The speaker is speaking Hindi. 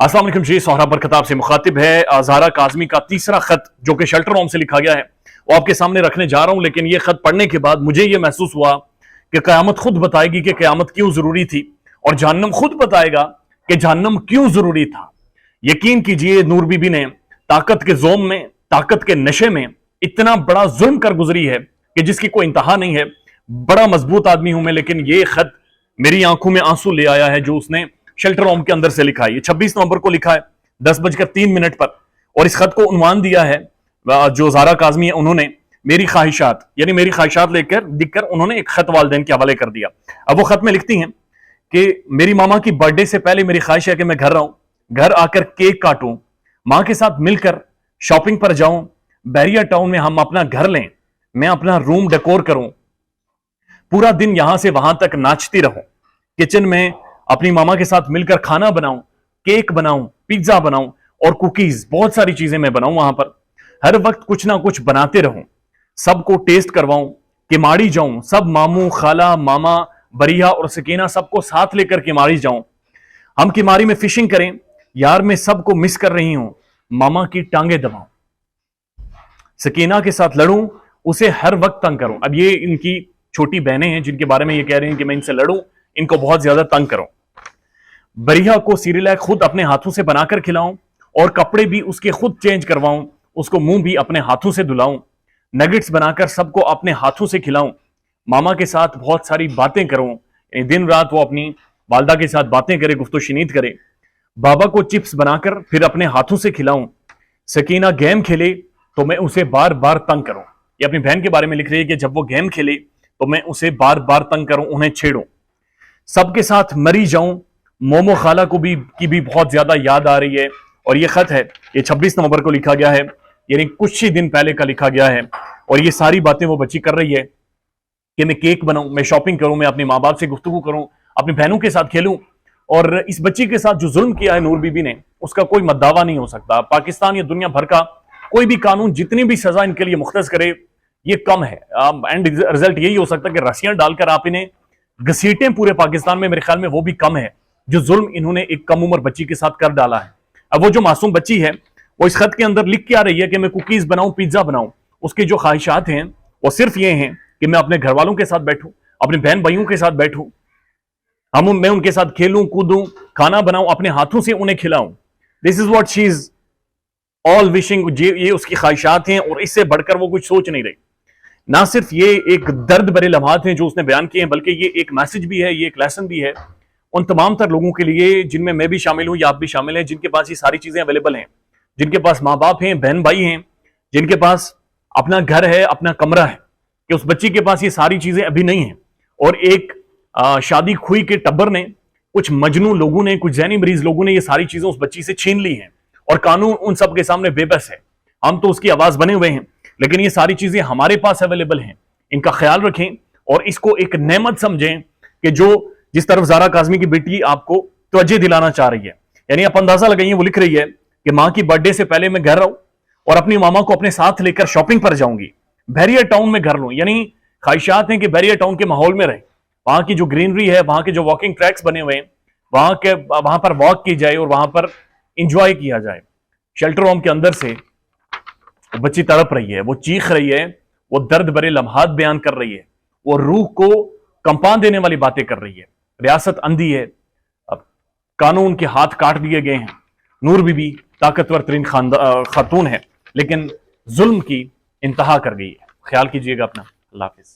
अस्सलाम वालेकुम जी। सोहराब बरकताब से मुखातिब है ज़हरा काज़मी का तीसरा खत जो कि शेल्टर होम से लिखा गया है, वो आपके सामने रखने जा रहा हूं। लेकिन ये खत पढ़ने के बाद मुझे ये महसूस हुआ कि क़यामत खुद बताएगी कि क़यामत क्यों जरूरी थी, और जहन्नम खुद बताएगा कि जहन्नम क्यों जरूरी था। यकीन कीजिए, नूर बीबी ने ताकत के जोम में, ताकत के नशे में इतना बड़ा जुल्म कर गुजरी है कि जिसकी कोई इंतहा नहीं है। बड़ा मजबूत आदमी हूं मैं, लेकिन ये खत मेरी आंखों में आंसू ले आया है जो उसने शेल्टर होम के अंदर से लिखा है। ये 26 नवंबर को लिखा है 10:03 पर, और इस खत को उन्वान दिया है जो ज़हरा काज़मी है उन्होंने मेरी ख्वाहिशात, यानी मेरी ख्वाहिशात लेकर दिखकर उन्होंने एक खत वालिदैन के हवाले कर दिया। अब वो खत में लिखती हैं कि मेरी मामा की बर्थडे से पहले मेरी ख्वाहिश है कि मैं घर आऊं, घर आकर केक काटूं, मां के साथ मिलकर शॉपिंग पर जाऊं, बैरिया टाउन में हम अपना घर लें, मैं अपना रूम डेकोर करूं, पूरा दिन यहां से वहां तक नाचती रहूं, किचन में अपनी मामा के साथ मिलकर खाना बनाऊं, केक बनाऊं, पिज्जा बनाऊं और कुकीज, बहुत सारी चीजें मैं बनाऊं वहां पर। हर वक्त कुछ ना कुछ बनाते रहूं, सबको टेस्ट करवाऊं, किमाड़ी जाऊं, सब मामू, खाला, मामा, बरिया और सकीना सबको साथ लेकर किमाड़ी जाऊं, हम किमाड़ी में फिशिंग करें। यार मैं सबको मिस कर रही हूं, मामा की टांगे दबाऊं, सकीना के साथ लड़ूं, उसे हर वक्त तंग करूं। अब ये इनकी छोटी बहनें हैं जिनके बारे में ये कह रहे हैं कि मैं इनसे लड़ूं, इनको बहुत ज्यादा तंग करूं। बरिया को सीरियलैक खुद अपने हाथों से बनाकर खिलाऊं और कपड़े भी उसके खुद चेंज करवाऊं, उसको मुंह भी अपने हाथों से धुलाऊं, नगेट्स बनाकर सबको अपने हाथों से खिलाऊं, मामा के साथ बहुत सारी बातें करूं, दिन रात वो अपनी वालदा के साथ बातें करे, गुफ्तो शिनीत करे, बाबा को चिप्स बनाकर फिर अपने हाथों से खिलाऊं, सकीना गेम खेले तो मैं उसे बार बार तंग करूं। ये अपनी बहन के बारे में लिख रही है कि जब वो गेम खेले तो मैं उसे बार बार तंग करूं, उन्हें छेड़ूं, सबके साथ मरी जाऊं, मोमो खाला को की भी बहुत ज्यादा याद आ रही है। और ये खत है, ये 26 नवंबर को लिखा गया है, यानी कुछ ही दिन पहले का लिखा गया है। और ये सारी बातें वो बच्ची कर रही है कि मैं केक बनाऊं, मैं शॉपिंग करूं, मैं अपने माँ बाप से गुफ्तगू करूं, अपनी बहनों के साथ खेलूं। और इस बच्ची के साथ जो जुल्म किया है नूर बीबी ने, उसका कोई मद्दावा नहीं हो सकता। पाकिस्तान या दुनिया भर का कोई भी कानून जितनी भी सजा इनके लिए मुख्तस करे, ये कम है। एंड रिजल्ट यही हो सकता है कि रस्सियां डालकर आप इन्हें घसीटें पूरे पाकिस्तान में, मेरे ख्याल में वो भी कम है जो जुल्म इन्होंने एक कम उम्र बच्ची के साथ कर डाला है। अब वो जो मासूम बच्ची है वो इस खत के अंदर लिख के आ रही है कि मैं कुकीज बनाऊं, पिज्जा बनाऊं। उसकी जो ख्वाहिशात हैं वो सिर्फ ये हैं कि मैं अपने घर वालों के साथ बैठूं, अपने बहन भाइयों के साथ बैठूं, मैं उनके साथ खेलूं कूदूं, खाना बनाऊं, अपने हाथों से उन्हें खिलाऊं। This is what she is all wishing. ये उसकी ख्वाहिशात हैं और इससे बढ़कर वो कुछ सोच नहीं रही। ना सिर्फ ये एक दर्द भरे लम्हात हैं जो उसने बयान किए हैं, बल्कि ये एक मैसेज भी है, ये एक लेसन भी है उन तमाम तर लोगों के लिए, जिनमें मैं भी शामिल हूं या आप भी शामिल हैं, जिनके पास ये सारी चीजें अवेलेबल हैं, जिनके पास माँ बाप हैं, बहन भाई हैं, जिनके पास अपना घर है, अपना कमरा है, कि उस बच्ची के पास ये सारी चीजें अभी नहीं है। और एक शादी खुई के टब्बर ने, कुछ मजनू लोगों ने, कुछ जहनी मरीज लोगों ने ये सारी चीजें उस बच्ची से छीन ली हैं, और कानून उन सब के सामने बेबस है। हम तो उसकी आवाज बने हुए हैं, लेकिन ये सारी चीजें हमारे पास अवेलेबल हैं। इनका ख्याल रखें और इसको एक नेमत समझें कि जो जिस तरफ ज़हरा काज़मी की बेटी आपको तवज्जो दिलाना चाह रही है। यानी आप अंदाजा लगाइए, वो लिख रही है कि मां की बर्थडे से पहले मैं घर आऊं और अपनी मामा को अपने साथ लेकर शॉपिंग पर जाऊंगी, बैरिया टाउन में घर लूं। यानी ख्वाहिशात हैं कि बैरिया टाउन के माहौल में रहे, वहां की जो ग्रीनरी है, वहां के जो वॉकिंग ट्रैक्स बने हुए हैं, वहां पर वॉक की जाए और वहां पर इंजॉय किया जाए। शेल्टर होम के अंदर से वो बच्ची तड़प रही है, वो चीख रही है, वो दर्द भरे लम्हात बयान कर रही है, वो रूह को कंपा देने वाली बातें कर रही है। रियासत अंधी है, अब कानून के हाथ काट दिए गए हैं। नूर बीबी ताकतवर तरीन खातून है, लेकिन जुल्म की इंतहा कर गई है। ख्याल कीजिएगा अपना। अल्लाह हाफिज।